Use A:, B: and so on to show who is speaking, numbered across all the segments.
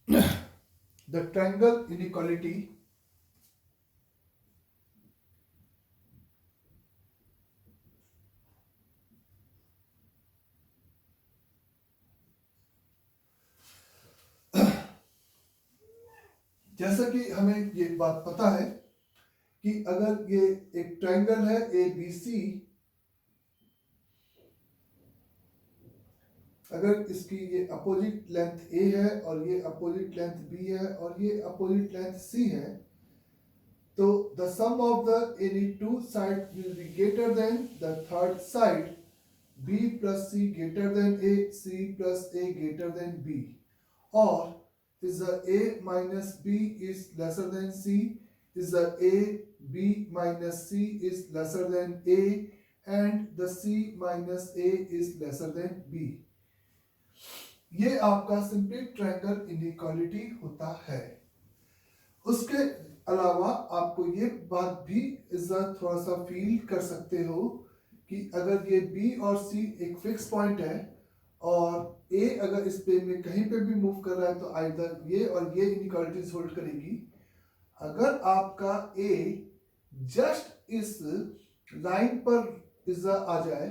A: the triangle inequality जैसा कि हमें ये बात पता है कि अगर ये एक ट्रायंगल है ए बी सी, अगर इसकी ये अपोजिट लेंथ ए है और ये अपोजिट लेंथ बी है और ये अपोजिट लेंथ सी है, तो the sum of the any two side will be greater than the third side, b plus c greater than a, c plus a greater than b, or is the a minus b is lesser than c, is the a b minus c is lesser than a, and the c minus a is lesser than b. ये आपका simply triangle inequality होता है। उसके अलावा आपको ये बात भी थोड़ा सा फील कर सकते हो कि अगर ये B और C एक फिक्स पॉइंट है और A अगर इस प्लेन में कहीं पे भी मूव कर रहा है तो आइदर ये और ये इनइक्वालिटीज होल्ड करेगी। अगर आपका A जस्ट इस लाइन पर आ जाए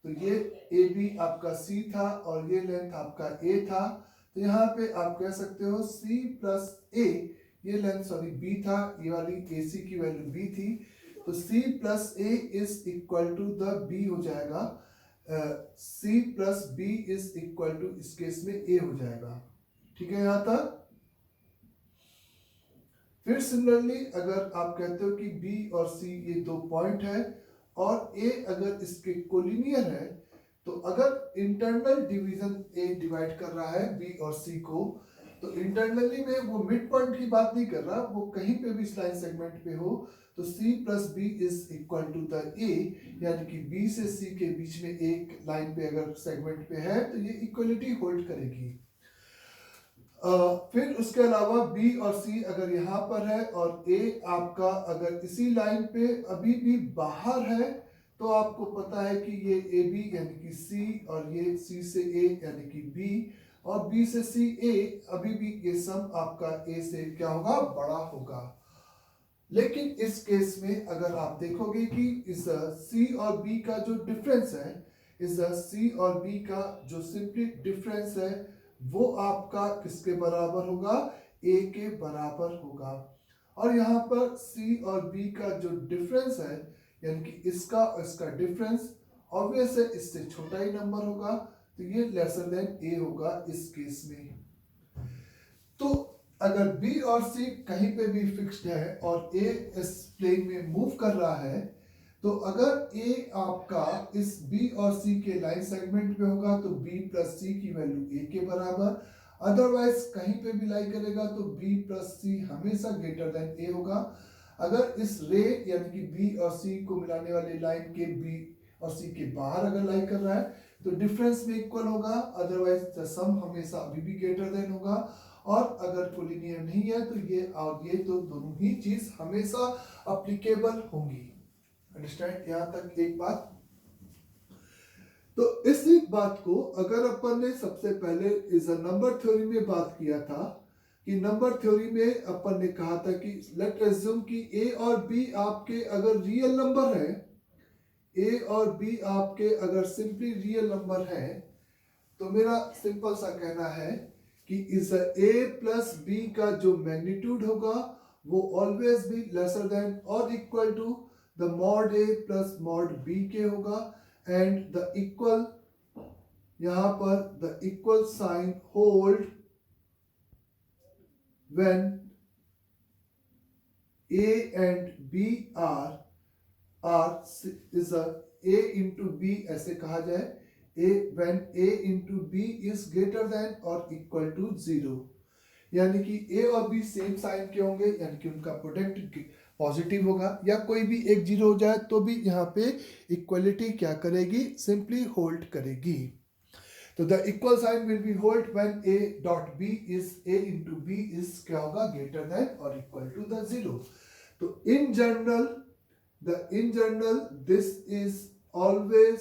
A: तो ये AB आपका C था और ये लेंथ आपका A था, तो यहाँ पे आप कह सकते हो C प्लस A, ये लेंथ सॉरी B था, ये वाली AC की वैल्यू B थी, तो C plus A is equal to the B हो जाएगा, C plus B is equal to इस केस में A हो जाएगा। ठीक है यहाँ तक। फिर सिमिलरली अगर आप कहते हो कि B और C ये दो पॉइंट है और A अगर इसके कोलिनियर है, तो अगर इंटरनल डिवीजन A डिवाइड कर रहा है B और C को, तो इंटरनली में वो मिड पॉइंट की बात नहीं कर रहा, वो कहीं पे भी इस लाइन सेगमेंट पे हो, तो C plus B is equal to the A, यानी कि B से C के बीच में एक लाइन पे अगर सेगमेंट पे है तो ये इक्वलिटी होल्ड करेगी। फिर उसके अलावा B और C अगर यहाँ पर है और A आपका अगर इसी लाइन पे अभी भी बाहर है, तो आपको पता है कि ये AB यानी कि C और ये C से A यानी कि B और B से C A, अभी भी ये सम आपका A से क्या होगा, बड़ा होगा। लेकिन इस केस में अगर आप देखोगे कि इस C और B का जो डिफरेंस है, इस C और B का जो सिंपली डिफरेंस है, वो आपका किसके बराबर होगा, A के बराबर होगा। और यहाँ पर C और B का जो डिफरेंस है, यानी कि इसका और इसका डिफरेंस ऑब्वियस है इससे छोटा ही नंबर होगा, तो ये लेसर देन A होगा इस केस में। तो अगर B और C कहीं पे भी फिक्स्ड है और A इस प्लेन में मूव कर रहा है, तो अगर A आपका इस B और C के लाइन सेगमेंट पे होगा तो B प्लस C की वैल्यू A के बराबर, अदरवाइज कहीं पे भी लाई करेगा तो B प्लस C हमेशा ग्रेटर देन A होगा। अगर इस रे यानी कि B और C को मिलाने वाली लाइन के B और C के बाहर अगर लाई कर रहा है तो डिफरेंस में इक्वल होगा, अदरवाइज द सम हमेशा अभी भी ग्रेटर देन होगा। और अगर कोलिनियर नहीं है तो ये और ये तो दोनों ही चीज हमेशा अप्लीकेबल होंगी। अंडरस्टैंड यहाँ तक एक बात। तो इस बात को अगर अपन ने सबसे पहले इस नंबर थ्योरी में बात किया था कि नंबर थ्योरी में अपन ने कहा था कि लेट अज्यूम कि A और B आपके अगर रियल नंबर है, A और B आपके अगर सिंपली रियल नंबर है, तो मेरा सिंपल सा कहना है कि इस A प्लस B का जो मैग्नीट्यूड होगा वो ऑलवेज भी लेसर देन और equal to the mod A plus mod B के होगा, एंड द इक्वल यहां पर the equal sign hold when A and B are is A into B, ऐसे कहा जाए A when A into B is greater than or equal to 0, यानी कि A और B सेम साइन के होंगे, यानी कि उनका प्रोडक्ट पॉजिटिव होगा, या कोई भी एक जीरो हो जाए तो भी यहाँ पे इक्वलिटी क्या करेगी, सिंपली होल्ड करेगी। तो the equal sign will be hold when A dot B is A into B is क्या होगा, ग्रेटर देन और इक्वल टू द 0। तो in general this is always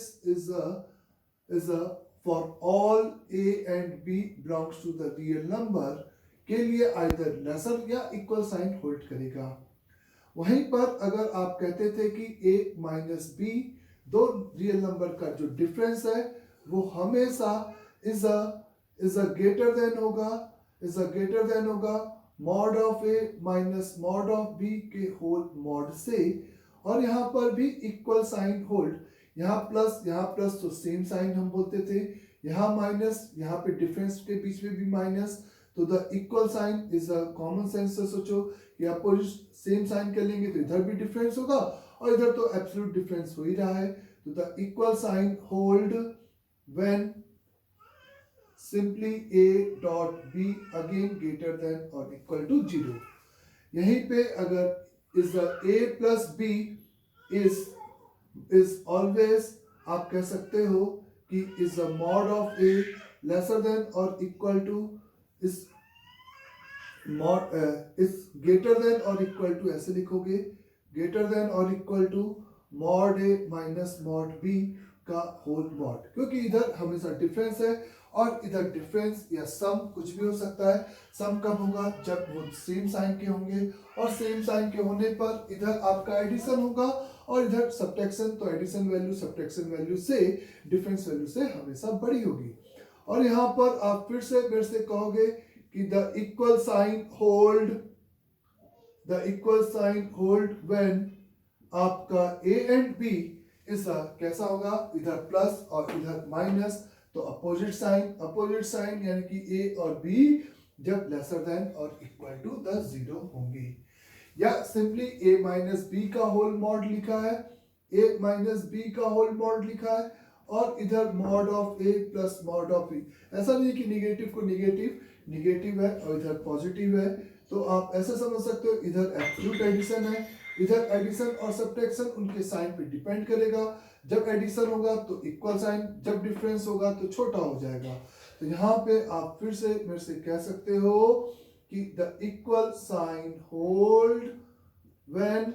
A: is a for all A and B belongs to the real number, के लिए either laser या equal sign hold करेगा। वहीं पर अगर आप कहते थे कि a माइनस बी दो रियल नंबर का जो डिफरेंस है वो हमेशा इज अ ग्रेटर देन होगा mod of a minus mod of b के होल मॉड से, और यहाँ पर भी इक्वल साइन होल्ड, यहाँ प्लस तो सेम साइन हम बोलते थे, यहाँ माइनस, यहाँ पे डिफरेंस के बीच में भी माइनस, तो the equal sign is a common sense से सोचो कि अपोजिट सेम साइन कर लेंगे तो इधर भी डिफरेंस होगा और इधर तो एब्सोल्यूट डिफरेंस हो ही रहा है, तो the equal sign hold when simply a dot b again greater than और इक्वल टू 0। यहीं पे अगर is a plus b is always आप कह सकते हो कि is a mod of a lesser than और इक्वल टू इस मॉड इज ग्रेटर देन और इक्वल टू, ऐसे लिखोगे ग्रेटर देन और equal to mod a minus mod b का होल मॉड, क्योंकि इधर हमेशा डिफरेंस है और इधर डिफरेंस या सम कुछ भी हो सकता है। सम कब होगा? जब वो सेम साइन के होंगे, और सेम साइन के होने पर इधर आपका एडिशन होगा और इधर सब्ट्रैक्शन, तो एडिशन वैल्यू सब्ट्रैक्शन वैल्यू से डिफरेंस वैल्यू से हमेशा बड़ी होगी। और यहाँ पर आप फिर से मेरे से कहोगे कि the equal sign hold when आपका a एंड b इस कैसा होगा? इधर प्लस और इधर माइनस, तो अपोजिट साइन यानी कि a और b जब लेसर देन और इक्वल टू द 0 होंगे। या सिंपली a माइनस बी का होल मॉड लिखा है, a माइनस बी का होल मॉड लिखा है, और इधर mod of a plus mod of b। ऐसा नहीं कि निगेटिव को निगेटिव है और इधर पॉजिटिव है, तो आप ऐसे समझ सकते हो इधर एब्सोल्यूट एडिशन है, इधर एडिशन और सब्ट्रैक्शन उनके साइन पे डिपेंड करेगा। जब एडिशन होगा तो इक्वल साइन, जब डिफरेंस होगा तो छोटा हो जाएगा। तो यहाँ पे आप फिर से मेरे से कह सकते हो कि the equal sign hold when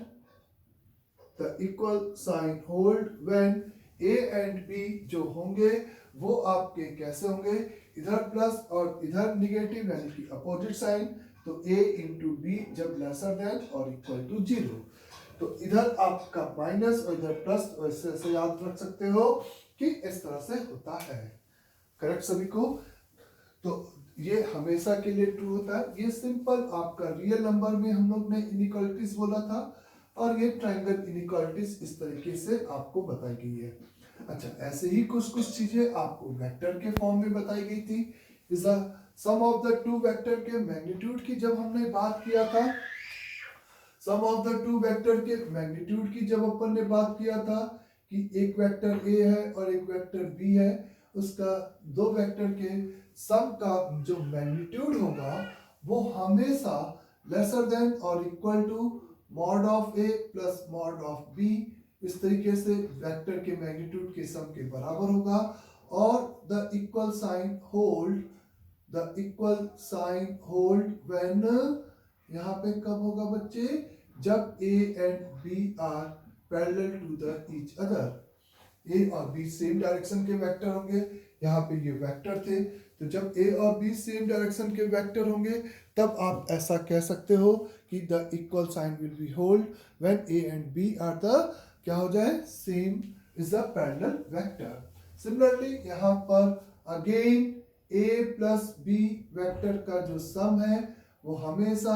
A: a and b जो होंगे वो आपके कैसे होंगे? इधर प्लस और इधर निगेटिव यानी कि अपोजिट साइन, तो a इंटू बी जब लेसर देन और इक्वल टू 0, तो इधर आपका माइनस और इधर प्लस, ऐसे याद रख सकते हो कि इस तरह से होता है। करेक्ट सभी को? तो ये हमेशा के लिए ट्रू होता है। ये सिंपल आपका रियल नंबर में हम लोग ने इनइक्वालिटीज बोला था, और ये ट्रायंगल इनइक्वालिटीज इस तरीके से आपको बताई गई है। अच्छा, ऐसे ही कुछ चीजें आपको वेक्टर के फॉर्म में बताई गई थी। Is the sum of the two vector के मैग्नीट्यूड की जब हमने बात किया था, sum of the two vector के मैग्नीट्यूड की जब अपन ने बात किया था कि एक वेक्टर a है और एक वेक्टर b है, उसका दो वेक्टर के सम का जो मैग्नीट्यूड होगा वो हमेशा लेसर देन और equal to mod of a plus mod of b, इस तरीके से वेक्टर के मैग्नीट्यूड के सम के बराबर होगा। और the equal sign hold when, यहाँ पे कब होगा बच्चे? जब a and b are parallel to the each other. a और b सेम डायरेक्शन के वेक्टर होंगे, यहाँ पे ये वेक्टर थे, तो जब a और b सेम डायरेक्शन के वेक्टर होंगे तब आप ऐसा कह सकते हो कि the equal sign will be hold when a and b are the, क्या हो जाए? Same, is the parallel vector. Similarly यहाँ पर again a plus b vector का जो सम है वो हमेशा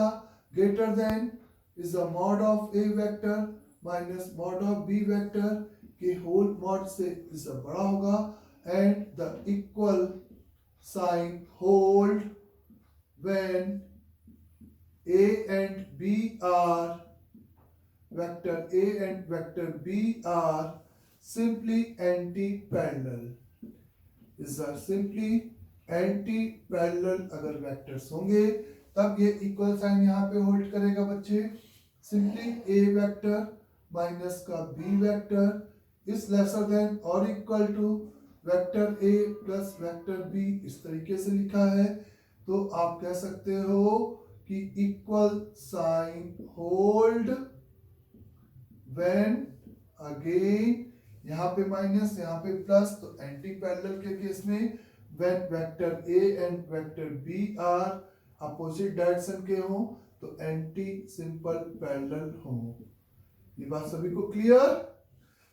A: greater than is the mod of a vector minus mod of b vector के होल मॉड से इज बड़ा होगा, and the equal sign hold when a and b are vector a and vector b are simply anti-parallel, is are simply anti-parallel अगर vectors होंगे तब ये equal sign यहाँ पे होल्ड करेगा बच्चे। सिंपली a वेक्टर माइनस का b vector is lesser than और equal to vector a plus vector b, इस तरीके से लिखा है। तो आप कह सकते हो कि equal sign hold when, again यहाँ पे माइनस यहाँ पे प्लस, तो एंटी पैरेलल के केस में when vector a and vector b are opposite direction के हो तो एंटी सिंपल पैरेलल हो। ये बात सभी को क्लियर।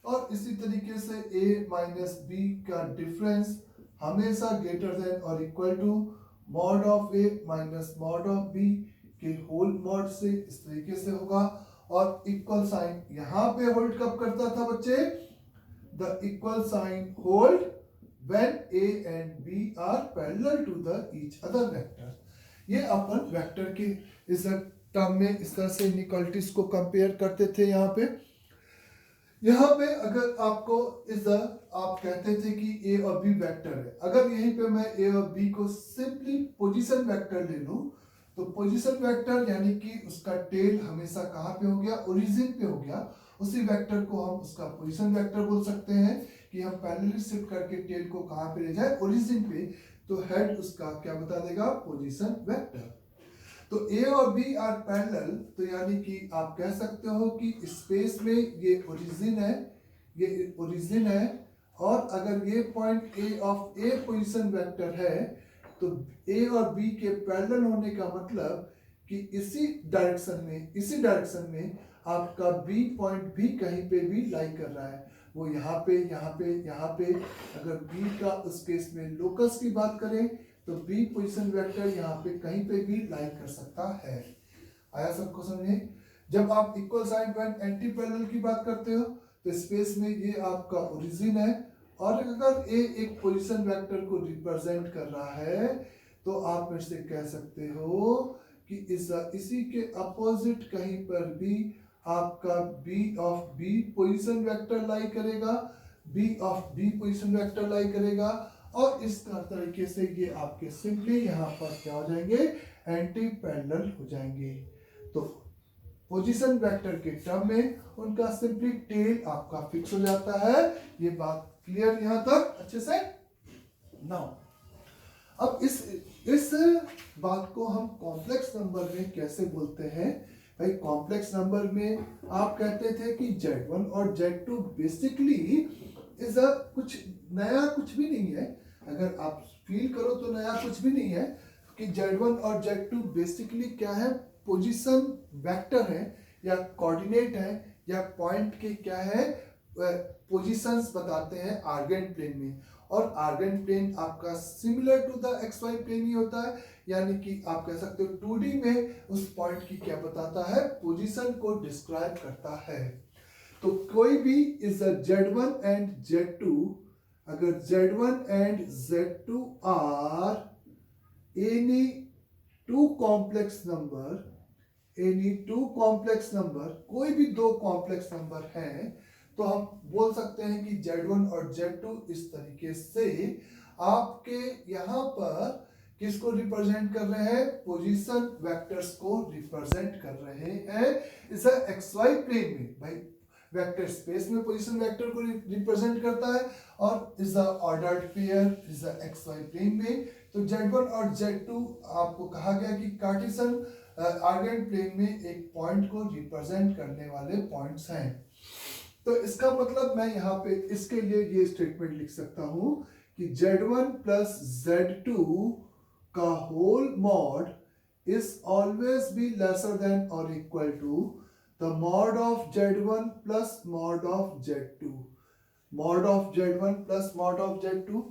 A: और इसी तरीके से a माइनस बी का डिफरेंस हमेशा ग्रेटर देन और equal to mod of a minus mod of b के होल मॉड से इस तरीके से होगा। और इक्वल साइन यहाँ पे होल्ड कब करता था बच्चे? The equal sign hold when a and b are parallel to the each other vector। ये अपन वेक्टर के इस टर्म में इस तरह से इनइक्वालिटीज को कंपेयर करते थे। यहाँ पे अगर आपको आप कहते थे कि a और b वेक्टर है, अगर यहीं पे मैं a और b को सिंपली पोजीशन वेक्टर ले लूं तो पोजीशन वेक्टर यानी कि उसका टेल हमेशा कहाँ पे हो गया? ओरिजिन पे हो गया। उसी वेक्टर को हम उसका पोजीशन वेक्टर बोल सकते हैं कि हम पैरेलली शिफ्ट करके टेल को कहाँ पे ले जाए? ओरिजिन पे। तो हेड उसका क्या बता देगा? Position vector. तो A और B आर पैरेलल, तो यानी कि आप कह सकते हो कि स्पेस में ये ओरिजिन है और अगर ये point A of A position vector है तो A और B के पैरेलल होने का मतलब कि इसी डायरेक्शन में आपका B पॉइंट भी कहीं पे भी लाई कर रहा है। वो यहाँ पे अगर B का उस केस में लोकस की बात करें तो B पोजीशन वेक्टर यहाँ पे कहीं पे भी लाई कर सकता है। आया सबको समझे? जब आप equal sign and anti parallel की बात करते हो तो स्पेस में ये आपका ओरिजिन है और अगर A एक पोजीशन वेक्टर को रिप्रेजेंट कर रहा है तो आप मेरे से कह सकते हो कि इसी के अपोजिट कहीं पर भी आपका B of B position vector lie करेगा और इस तरीके से ये आपके सिंपली यहाँ पर क्या हो जाएंगे? एंटी पैरेलल हो जाएंगे। तो पोजीशन वेक्टर के टर्म में उनका सिंपली टेल आपका फिक्स हो जाता है। ये बात क्लियर यहाँ तक अच्छे से? नाउ अब इस बात को हम कॉम्प्लेक्स नंबर में कैसे बोलते हैं? भाई कॉम्प्लेक्स नंबर में आप कहते थे कि Z1 और Z2 बेसिकली इज कुछ नया कुछ भी नहीं है। अगर आप फील करो तो नया कुछ भी नहीं है कि Z1 और Z2 बेसिकली क्या है? पोजीशन वेक्टर है या कोऑर्डिनेट है या पॉइंट के क्या है? पोजीशंस बताते हैं आर्गेंट प्लेन में। और आर्गेंट प्लेन आपका similar to the XY plane ही होता है, यानी कि आप कह सकते हो 2D में उस पॉइंट की क्या बताता है? पोजीशन को डिस्क्राइब करता है। तो कोई भी इज Z1 एंड Z2, अगर Z1 and Z2 are any two complex number, कोई भी दो कॉम्प्लेक्स नंबर हैं, तो हम बोल सकते हैं कि Z1 और Z2 इस तरीके से आपके यहाँ पर किसको रिप्रेजेंट कर रहे हैं? पोजीशन वेक्टर्स को रिप्रेजेंट कर रहे हैं इस XY प्लेन में। भाई वेक्टर स्पेस में पोजीशन वेक्टर को रिप्रेजेंट करता है और is the ordered pair is the XY plane में। तो Z1 और Z2 आपको कहा गया कि कार्टेशियन आर्गेंट प्लेन में एक पॉइंट को रिप्रेजेंट करने वाले पॉइंट्स हैं। तो इसका मतलब मैं यहाँ पे इसके लिए ये स्टेटमेंट लिख सकता हूं कि Z1 प्लस Z2 का whole mod is always be lesser than और equal to the mod of Z1 plus mod of Z2। Mod of Z1 plus mod of Z2।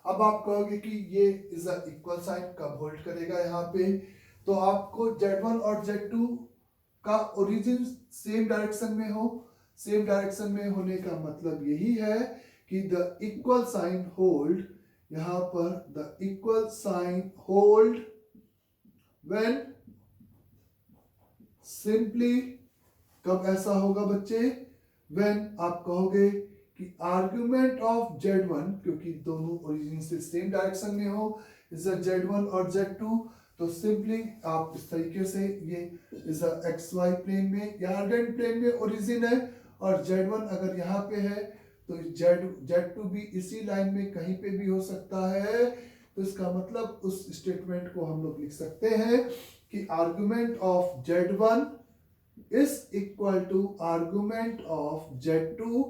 A: अब आप कहोगे कि ये इज अ इक्वल साइन कब hold करेगा यहाँ पे? तो आपको Z1 और Z2 का ओरिजिन सेम डायरेक्शन में हो। सेम डायरेक्शन में होने का मतलब यही है कि द इक्वल साइन होल्ड, यहां पर the equal sign hold when simply कब ऐसा होगा बच्चे? व्हेन आप कहोगे कि आर्गुमेंट ऑफ Z1, क्योंकि दोनों ओरिजिन से सेम डायरेक्शन में हो, इज Z1 और Z2, तो सिंपली आप इस तरीके से ये इज XY प्लेन में या आर्गेंट प्लेन में ओरिजिन है और Z1 अगर यहाँ पे है तो Z2 भी इसी लाइन में कहीं पे भी हो सकता है। तो इसका मतलब उस स्टेटमेंट को हम लोग लिख सकते हैं कि argument of Z1 is equal to argument of Z2,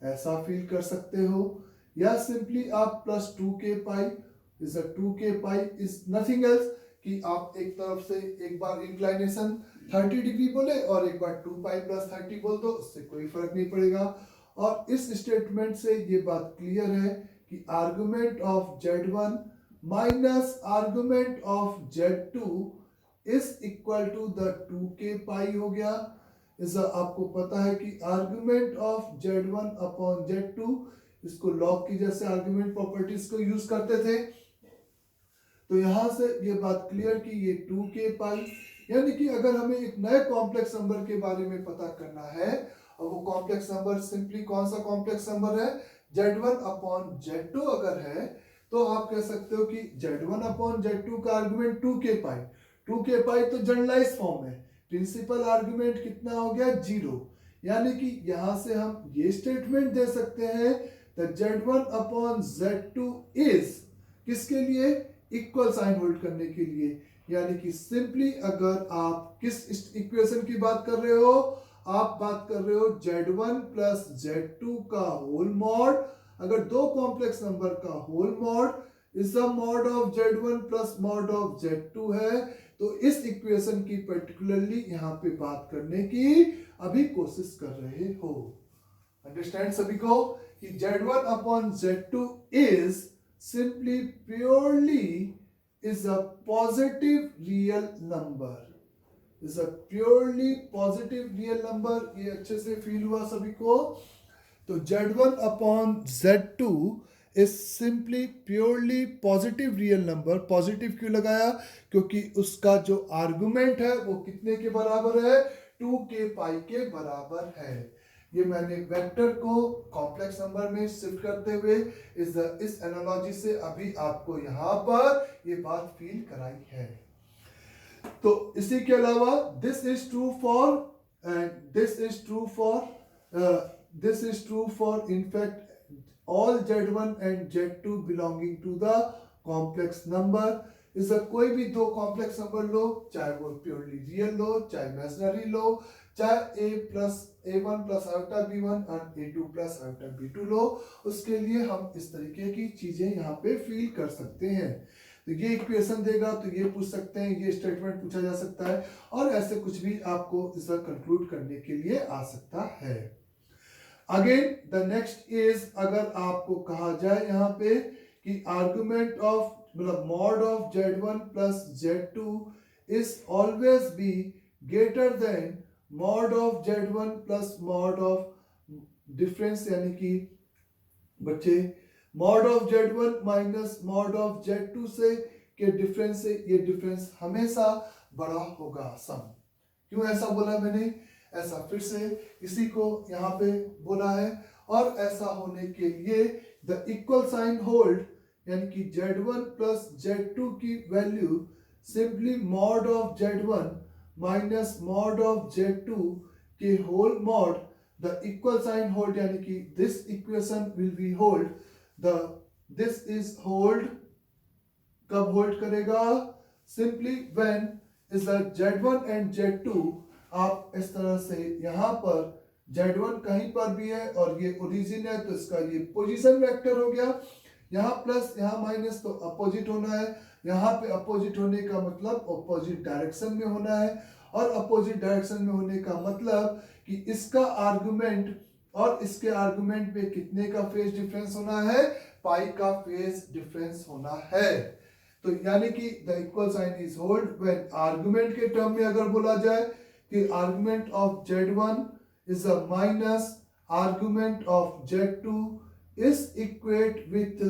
A: ऐसा फील कर सकते हो। या सिंपली आप plus 2k pi is 2k pi is nothing else कि आप एक तरफ से एक बार इंक्लाइनेशन 30 डिग्री बोले और एक बार 2 पाई प्लस 30 बोल दो, उससे कोई फर्क नहीं पड़ेगा। और इस स्टेटमेंट से ये बात क्लियर है कि argument of Z1 minus argument of Z2 is equal to the 2k pi हो गया। इस आपको पता है कि argument of Z1 upon Z2, इसको लॉग की जैसे आर्गुमेंट प्रॉपर्टीज को यूज करते थे। तो यहां से ये बात क्लियर कि ये 2k पाई, यानी कि अगर हमें एक नए कॉम्प्लेक्स नंबर के बारे में पता करना है, और वो कॉम्प्लेक्स नंबर सिंपली कौन सा कॉम्प्लेक्स नंबर है, Z1 अपॉन Z2 अगर है, तो आप कह सकते हो कि Z1 अपॉन Z2 का आर्गुमेंट 2k पाई। 2k पाई तो जनरलाइज फॉर्म है, प्रिंसिपल आर्गुमेंट कितना हो गया, 0। यानी कि यहां से हम ये स्टेटमेंट दे सकते हैं that Z1 upon Z2 is, किसके लिए, इक्वल साइन होल्ड करने के लिए। यानी कि सिंपली अगर आप किस इक्वेशन की बात कर रहे हो, आप बात कर रहे हो Z1 प्लस Z2 का होल मॉड। अगर दो कॉम्प्लेक्स नंबर का whole mod is the mod of Z1 plus mod of Z2 है, तो इस इक्वेशन की पर्टिकुलरली यहां पे बात करने की अभी कोशिश कर रहे हो। अंडरस्टैंड सभी को कि Z1 upon Z2 is simply purely is a positive real number, is a purely positive real number। ये अच्छे से फील हुआ सभी को। तो Z1 upon Z2 is simply purely positive real number. Positive क्यों लगाया, क्योंकि उसका जो आर्गुमेंट है वो कितने के बराबर है, 2k पाई के बराबर है। ये मैंने वेक्टर को कॉम्प्लेक्स नंबर में शिफ्ट करते हुए इस एनालॉजी से अभी आपको यहाँ पर ये बात फील कराई है। तो इसी के अलावा this is true for and this is true for in fact all Z1 and Z2 belonging to the complex number। इस कोई भी दो कॉम्प्लेक्स नंबर लो, चाहे वो प्योरली रियल लो चाहे इमेजिनरी लो, चाहे a1 प्लस आयोटा b1 और a2 प्लस आयोटा b2 लो, उसके लिए हम इस तरीके की चीजें यहाँ पे फील कर सकते हैं। तो ये इक्वेशन देगा तो ये पूछ सकते हैं, ये स्टेटमेंट पूछा जा सकता है, और ऐसे कुछ भी आपको इसका कंक्लूड करने के लिए आ सकता है। अगेन द नेक्स्ट इज, अगर आपको कहा जाए यहाँ पे कि आर्गुमेंट ऑफ मतलब mod of Z1 plus Z2 is always B greater then mod of Z1 plus mod of difference, यानी कि बच्चे mod of Z1 minus mod of Z2 से के डिफरेंस से ये डिफरेंस हमेशा बड़ा होगा सम। क्यों ऐसा बोला मैंने, ऐसा फिर से इसी को यहाँ पे बोला है। और ऐसा होने के लिए द इक्वल साइन होल्ड, यानी कि Z1 प्लस Z2 की value simply mod of Z1 minus mod of Z2 के whole mod, the equal sign hold, यानी कि this equation will be hold, the this is hold, कब hold करेगा, simply when is the Z1 and Z2, आप इस तरह से यहाँ पर Z1 कहीं पर भी है और ये ओरिजिन है, तो इसका ये पोजीशन वेक्टर हो गया। यहाँ प्लस यहाँ माइनस तो अपोजिट होना है, यहाँ पे अपोजिट होने का मतलब अपोजिट डायरेक्शन में होना है, और अपोजिट डायरेक्शन में होने का मतलब कि इसका आर्गुमेंट और इसके आर्गुमेंट में कितने का फेज डिफरेंस होना है, पाई का फेज डिफरेंस होना है। तो यानी कि the equal sign is hold when argument के टर्म में अगर बोला जाए कि argument of Z1 is a minus argument of Z2 is equate with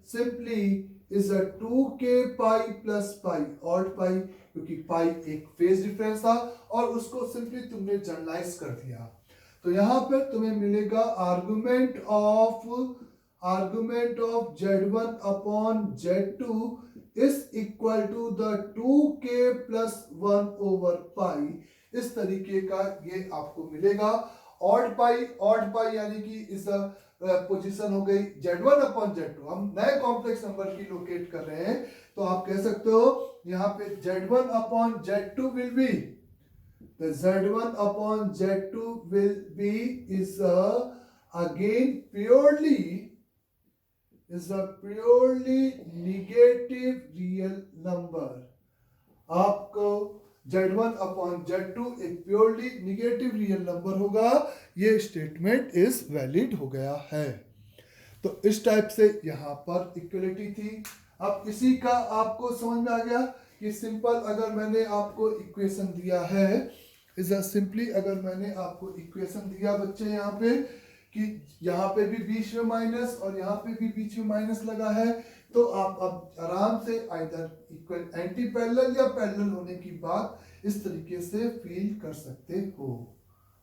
A: simply is a 2k pi plus pi, odd pi, क्योंकि pi एक फेज डिफरेंस था और उसको सिंपली तुमने जनरलाइज कर दिया। तो यहाँ पर तुम्हें मिलेगा argument of Z1 upon Z2 is equal to the 2k plus 1 over pi। इस तरीके का ये आपको मिलेगा। ऑड पाई यानी कि इस पोजीशन हो गई Z1 अपॉन Z2, हम नए कॉम्प्लेक्स नंबर की लोकेट कर रहे हैं, तो आप कह सकते हो यहाँ पे Z1 upon Z2 will be, the Z1 upon Z2 will be is again purely negative real number, आपको Z1 अपॉन Z2 एक प्योरली निगेटिव रियल नंबर होगा, ये स्टेटमेंट इज वैलिड हो गया है। तो इस टाइप से यहाँ पर इक्वलिटी थी। अब इसी का आपको समझ में आ गया कि सिंपल अगर मैंने आपको इक्वेशन दिया है, इज सिंपली अगर मैंने आपको इक्वेशन दिया बच्चे यहाँ पे कि यहाँ पे भी बीच में माइनस और यहाँ पे भी बीच में माइनस लगा है, तो आप अब आराम से आइदर इक्वल एंटी पैरेलल या पैरेलल होने की बात इस तरीके से फील कर सकते हो।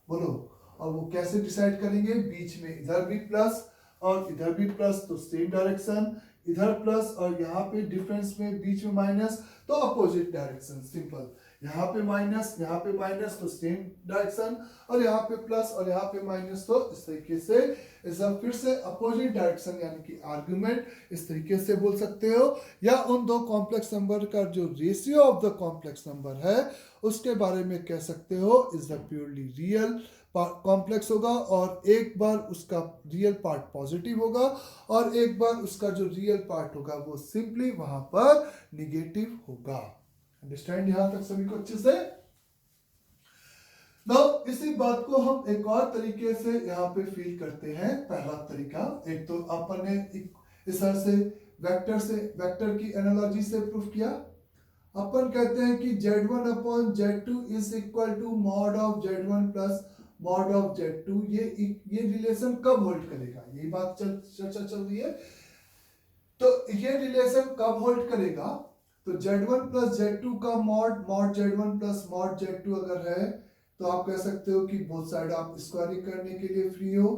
A: बोलो, और वो कैसे डिसाइड करेंगे? बीच में इधर भी प्लस और इधर भी प्लस तो सेम डायरेक्शन, इधर प्लस और यहाँ पे डिफरेंस में बीच में माइनस तो अपोजिट डायरेक्शन। सिंपल, यहाँ पे माइनस तो सेम डायरेक्शन, और यहाँ पे प्लस और यहाँ पे माइनस तो इस तरीके से, ऐसा फिर से अपोजिट डायरेक्शन यानी कि आर्गुमेंट इस तरीके से बोल सकते हो। या उन दो कॉम्प्लेक्स नंबर का जो ratio of the complex number है उसके बारे में कह सकते हो is the purely real complex होगा, और एक बार उसका रियल पार्ट पॉजिटिव होगा और एक बार उसका जो रियल पार्ट होगा वो सिंपली वहां पर निगेटिव होगा। अंडरस्टैंड यहां तक सभी को अच्छे से? नाउ इसी बात को हम एक और तरीके से यहाँ पे फील करते हैं। पहला तरीका, एक तो अपन ने इस तरह से वेक्टर की एनालॉजी से प्रूफ किया। अपन कहते हैं कि Z1 upon Z2 is equal to mod of Z1 plus mod of Z2। ये रिलेशन कब होल्ड करेगा? यही बात चर्चा चल रही है। तो ये रिलेशन कब होल्ड करेगा? तो Z1 प्लस Z2 का mod Z1 plus mod Z2 अगर है तो आप कह सकते हो कि बोथ साइड आप स्क्वायरिंग करने के लिए फ्री हो।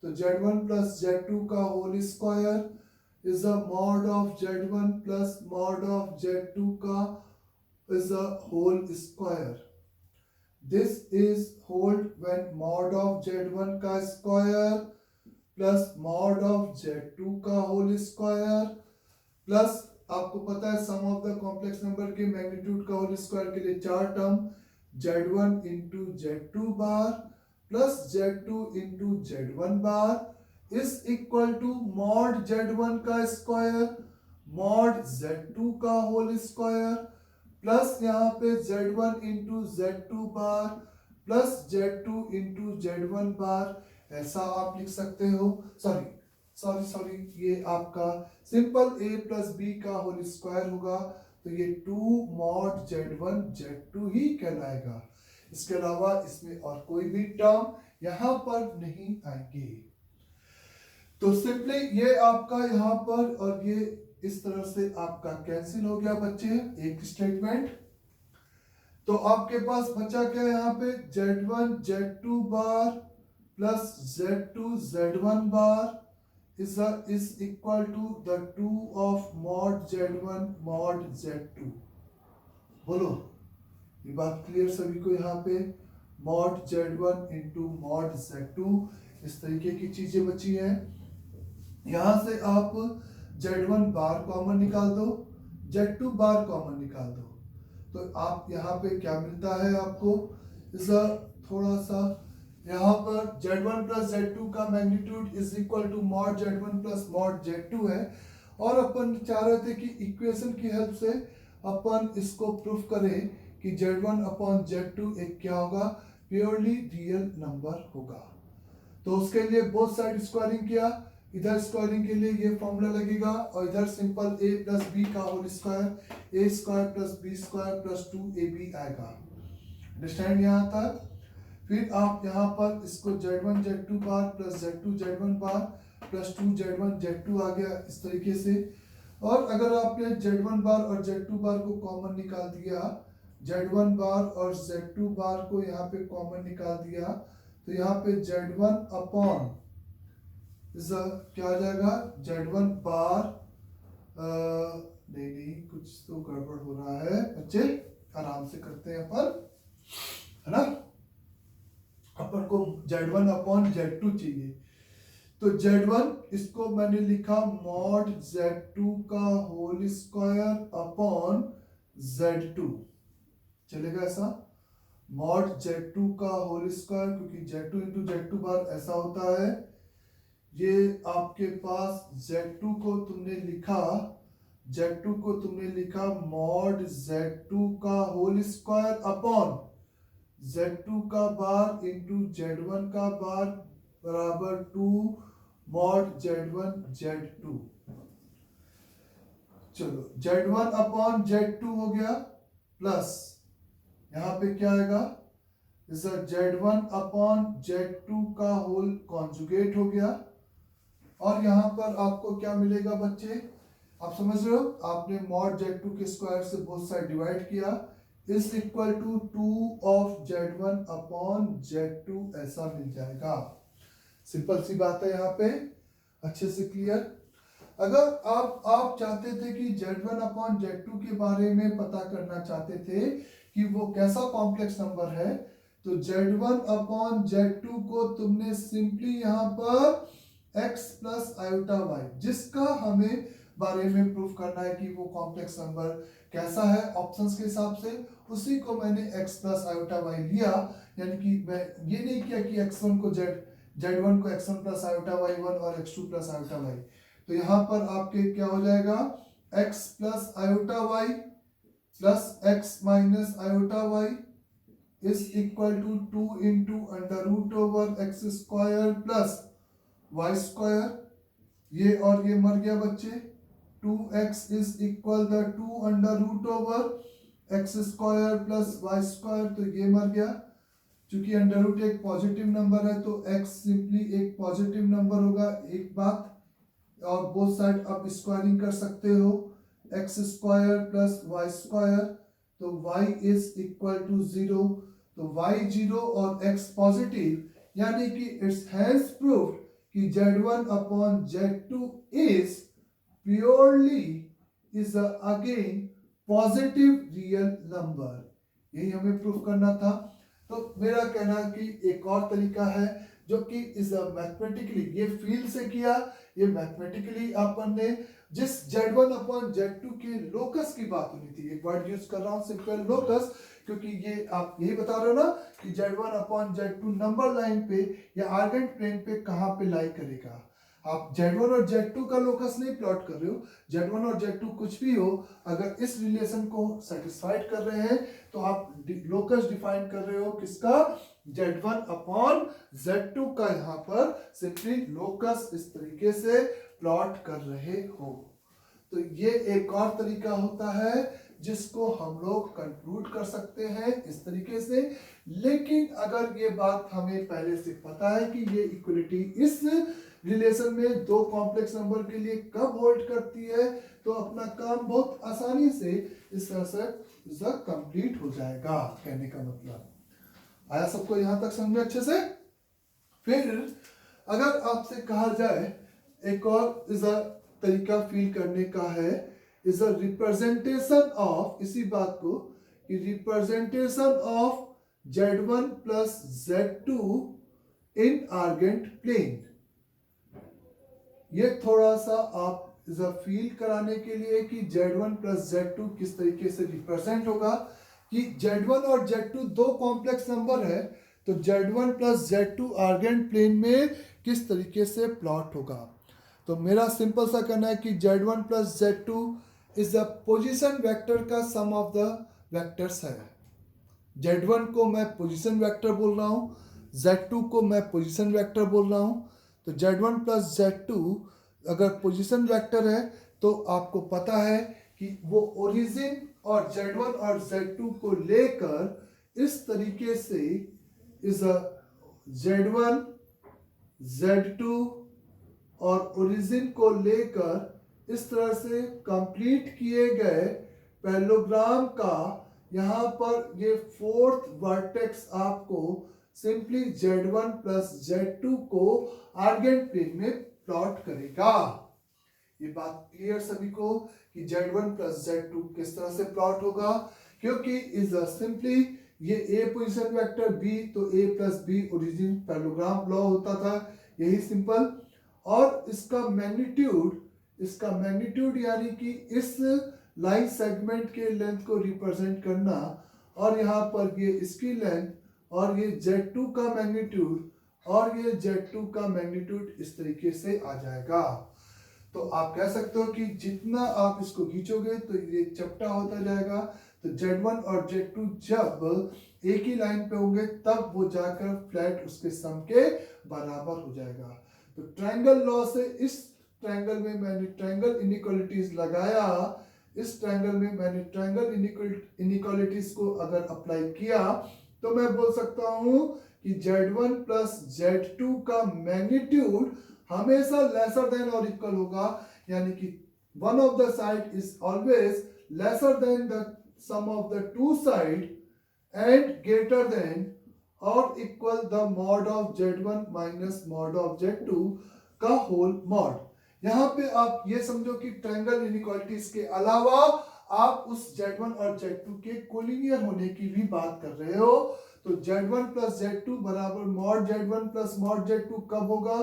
A: तो Z1 प्लस Z2 का whole square is a mod of Z1 plus mod of Z2 का is a whole square. This is hold when mod of Z1 का square plus mod of Z2 का whole square plus आपको पता है sum of the complex number के magnitude का whole square के लिए चार term Z1 into Z2 bar plus Z2 into Z1 bar is equal to mod Z1 का स्क्वायर मॉड Z2 का होल स्क्वायर प्लस यहाँ पे Z1 into Z2 bar plus Z2 into Z1 बार। ऐसा आप लिख सकते हो। सॉरी ये आपका सिंपल A प्लस B का होल स्क्वायर होगा, तो ये 2 मॉड Z1 Z2 ही कहलाएगा। इसके अलावा इसमें और कोई भी टर्म यहाँ पर नहीं आएंगे। तो सिंपली ये आपका यहाँ पर और ये इस तरह से आपका कैंसिल हो गया बच्चे, एक स्टेटमेंट। तो आपके पास बचा क्या यहाँ पे? Z1 Z2 bar plus Z2 Z1 bar is equal to the 2 of mod Z1 mod Z2। बोलो, ये बात क्लियर सभी को? यहाँ पे mod Z1 into mod Z2 इस तरीके की चीजें बची हैं। यहां से आप Z1 बार कॉमन निकाल दो, Z2 बार कॉमन निकाल दो, तो आप यहाँ पे क्या मिलता है आपको? इसका थोड़ा सा यहाँ पर Z1 प्लस Z2 का magnitude is equal to mod Z1 plus mod Z2 है, और अपन चाह रहे थे कि इक्वेशन की हेल्प से अपन इसको प्रूफ करें कि Z1 अपॉन Z2 एक क्या होगा? प्योरली रियल नंबर होगा। तो उसके लिए बोथ साइड स्क्वायरिंग किया। इधर स्क्वायरिंग के लिए ये फॉर्मूला लगेगा और इधर सिंपल a प्लस बी का whole square a square plus B square plus 2ab आएगा। अंडरस्टैंड यहाँ तक? फिर आप यहाँ पर इसको Z1 Z2 bar plus Z2 Z1 बार प्लस 2 Z1 Z2 आ गया इस तरीके से। और अगर आपने Z1 बार और Z2 बार को कॉमन निकाल दिया, Z1 बार और Z2 बार को यहाँ पे कॉमन निकाल दिया, तो यहाँ पे Z1 अपॉन क्या आ जाएगा? Z1 बार नहीं कुछ तो गड़बड़ हो रहा है बच्चे, आराम से करते हैं अपन, है ना? अपन को Z1 अपॉन Z2 चाहिए, तो Z1 इसको मैंने लिखा मॉड Z2 का होल स्क्वायर अपॉन Z2, चलेगा ऐसा? मॉड Z2 का होल स्क्वायर, क्योंकि Z2 इंटू Z2 बार ऐसा होता है। ये आपके पास Z2 को तुमने लिखा Z2 को तुमने लिखा मॉड Z2 का होल स्क्वायर अपॉन Z2 का बार इंटू Z1 का बार बराबर 2 मॉड Z1 Z2। चलो Z1 अपॉन Z2 हो गया प्लस यहां पे क्या आएगा, Z1 अपॉन Z2 का होल कॉन्जुगेट हो गया। और यहां पर आपको क्या मिलेगा बच्चे, आप समझ रहे हो, आपने मॉड Z2 के स्क्वायर से बोथ साइड डिवाइड किया, is equal to 2 of Z1 upon Z2 ऐसा मिल जाएगा। सिंपल सी बात है यहाँ पे, अच्छे से क्लियर। अगर आप चाहते थे कि Z1 अपॉन Z2 के बारे में पता करना चाहते थे कि वो कैसा कॉम्प्लेक्स नंबर है, तो Z1 अपॉन Z2 को तुमने सिंपली यहाँ पर x प्लस आयोटा y, जिसका हमें बारे में प्रूफ करना है कि वो कॉम्प्लेक्स नंबर कैसा है ऑप्शंस के हिसाब से, उसी को मैंने x प्लस आयोटा y लिया। यानी कि मैं ये नहीं किया कि x1 को Z1 को x1 प्लस आयोटा y1 और x2 प्लस आयोटा y। तो यहाँ पर आपके क्या हो जाएगा, x plus iota y plus x minus iota y is equal to 2 into under root over X square plus Y square. ये और ये मर गया बच्चे, 2x is equal the 2 under root over X square plus Y square, तो ये मर गया। चूंकि अंडर रूट एक पॉजिटिव नंबर है तो x सिंपली एक पॉजिटिव नंबर होगा, एक बात। और बोथ साइड आप स्क्वायरिंग कर सकते हो, X square plus Y square, तो y इज इक्वल टू 0। तो y 0 और x पॉजिटिव, यानी कि इट्स हैज प्रूव्ड कि Z1 upon Z2 is purely is again positive real number. यही हमें प्रूफ करना था। तो मेरा कहना है कि एक और तरीका है जो कि इज मैथमेटिकली, ये फील से किया, ये मैथमेटिकली अपन ने जिस Z1 अपॉन Z2 के लोकस की बात हुई थी, एक वर्ड यूज कर रहा हूं सिंपल लोकस, क्योंकि ये आप यही बता रहे हो ना कि Z1 upon Z2 number line पे या आर्गेंट प्लेन पे कहां पे लाई करेगा। आप Z1 और Z2 का लोकस नहीं प्लॉट कर रहे हो, Z1 और Z2 कुछ भी हो, अगर इस रिलेशन को सेटिस्फाइड कर रहे हैं तो आप लोकस डिफाइन कर रहे हो किसका, Z1 अपॉन Z2 का। यहां पर सिंपली लोकस इस तरीके से प्लॉट कर रहे हो। तो ये एक और तरीका होता है जिसको हम लोग कंक्लूड कर सकते हैं इस तरीके से। लेकिन अगर ये बात हमें पहले से पता है कि ये इक्वलिटी इस रिलेशन में दो कॉम्प्लेक्स नंबर के लिए कब होल्ड करती है, तो अपना काम बहुत आसानी से इस तरह से कंप्लीट हो जाएगा। कहने का मतलब आया सबको यहां तक समझ में अच्छे से। फिर अगर आपसे कहा जाए एक और इस तरीका फील करने का है, इज अ रिप्रेजेंटेशन ऑफ, इसी बात को कि representation of Z1 plus Z2 in Argand plane. ये थोड़ा सा आप फील कराने के लिए कि Z1 प्लस Z2 किस तरीके से रिप्रेजेंट होगा, कि Z1 और Z2 दो कॉम्प्लेक्स नंबर है, तो Z1 plus Z2 urgent plane में किस तरीके से प्लॉट होगा। तो मेरा सिंपल सा कहना है कि Z1 plus Z2 is the position vector का सम ऑफ द वेक्टर्स है। Z1 को मैं पोजीशन वेक्टर बोल रहा हूँ, Z2 को मैं पोजीशन वेक्टर बोल रहा हूँ। तो Z1 प्लस Z2 अगर पोजीशन वेक्टर है तो आपको पता है कि वो ओरिजिन और Z1 और Z2 को लेकर इस तरीके से इस Z1 Z2 और ओरिजिन को लेकर इस तरह से कंप्लीट किए गए पैरेललोग्राम का यहाँ पर ये फोर्थ वर्टेक्स आपको सिंपली Z1 प्लस Z2 को आर्गेंट प्लेन में प्लॉट करेगा। ये बात क्लियर सभी को कि Z1 प्लस Z2 किस तरह से प्लॉट होगा, क्योंकि इज सिंपली ये A पोजीशन वेक्टर B, तो A plus B origin parallelogram law होता था, यही सिंपल। और इसका मैग्नीट्यूड यानी कि इस लाइन सेगमेंट के लेंथ को रिप्रेजेंट करना, और यहाँ पर ये इसकी लेंथ और ये Z2 का मैग्नीट्यूड और ये Z2 का मैग्नीट्यूड इस तरीके से आ जाएगा। तो आप कह सकते हो कि जितना आप इसको खींचोगे तो ये चपटा होता जाएगा। तो Z1 और Z2 जब एक ही लाइन पे होंगे तब वो जाकर फ्लैट उसके सम के बराबर हो जाएगा। तो ट्रायंगल लॉ से इस ट्रायंगल में मैंने ट्रायंगल इनइक्वालिटीज लगाया। इस ट्रायंगल में मैंने ट्रायंगल इनइक्वालिटीज को अगर अप्लाई किया तो मैं बोल सकता हूं कि Z1 प्लस Z2 का मैग्नीट्यूड हमेशा लेसर देन और इक्वल होगा, यानी कि one of the side is always lesser than the sum of the two side and greater than और equal the mod of Z1 minus mod of Z2 का whole mod. यहाँ पे आप ये समझो कि ट्रायंगल इनइक्वालिटीज के अलावा आप उस Z1 और Z2 के कोलिनियर होने की भी बात कर रहे हो। तो Z1 प्लस Z2 बराबर mod Z1 plus mod Z2 कब होगा?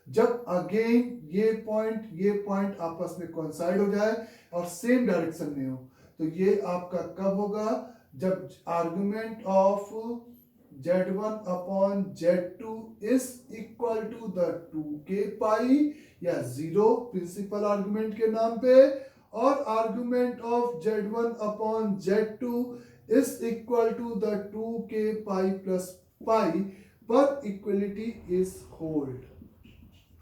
A: जब अगेन ये पॉइंट आपस में कोइंसाइड हो जाए और सेम डायरेक्शन में हो। तो ये आपका कब होगा? जब argument of Z1 upon Z2 is equal to the 2k pi या 0 प्रिंसिपल आर्गुमेंट के नाम पे, और argument of Z1 upon Z2 is equal to the 2k pi plus pi पर इक्वलिटी इज होल्ड।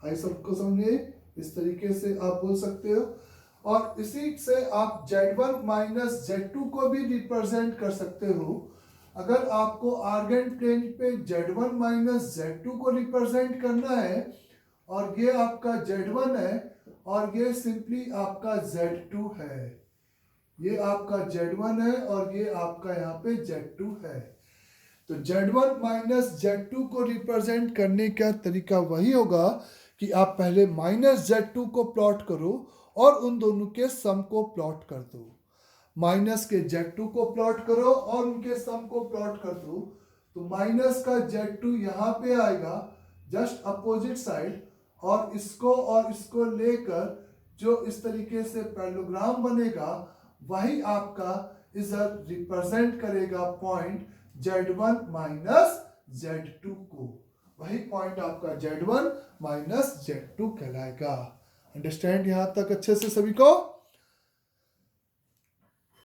A: आई सबको समझे? इस तरीके से आप बोल सकते हो। और इसी से आप Z1 माइनस Z2 को भी रिप्रेजेंट कर सकते हो। अगर आपको आर्गेंट प्लेन पे Z1 माइनस Z2 को रिप्रेजेंट करना है और ये आपका Z1 है और ये सिंपली आपका Z2 है, ये आपका Z1 है और ये आपका यहाँ पे Z2 है। तो Z1 माइनस Z2 को रिप्रेजेंट करने का तरीका वही होगा कि आप पहले माइनस Z2 को प्लॉट करो और उन दोनों के सम को प्लॉट कर दो। माइनस के Z2 को प्लॉट करो और उनके सम को प्लॉट कर दो। तो माइनस का Z2 यहाँ पे आएगा जस्ट अपोजिट साइड, और इसको लेकर जो इस तरीके से पैरेललोग्राम बनेगा वही आपका इधर रिप्रेजेंट करेगा पॉइंट Z1 माइनस Z2 को। वही पॉइंट आपका Z1 माइनस Z2 कहलाएगा। अंडरस्टैंड यहाँ तक अच्छे से सभी को?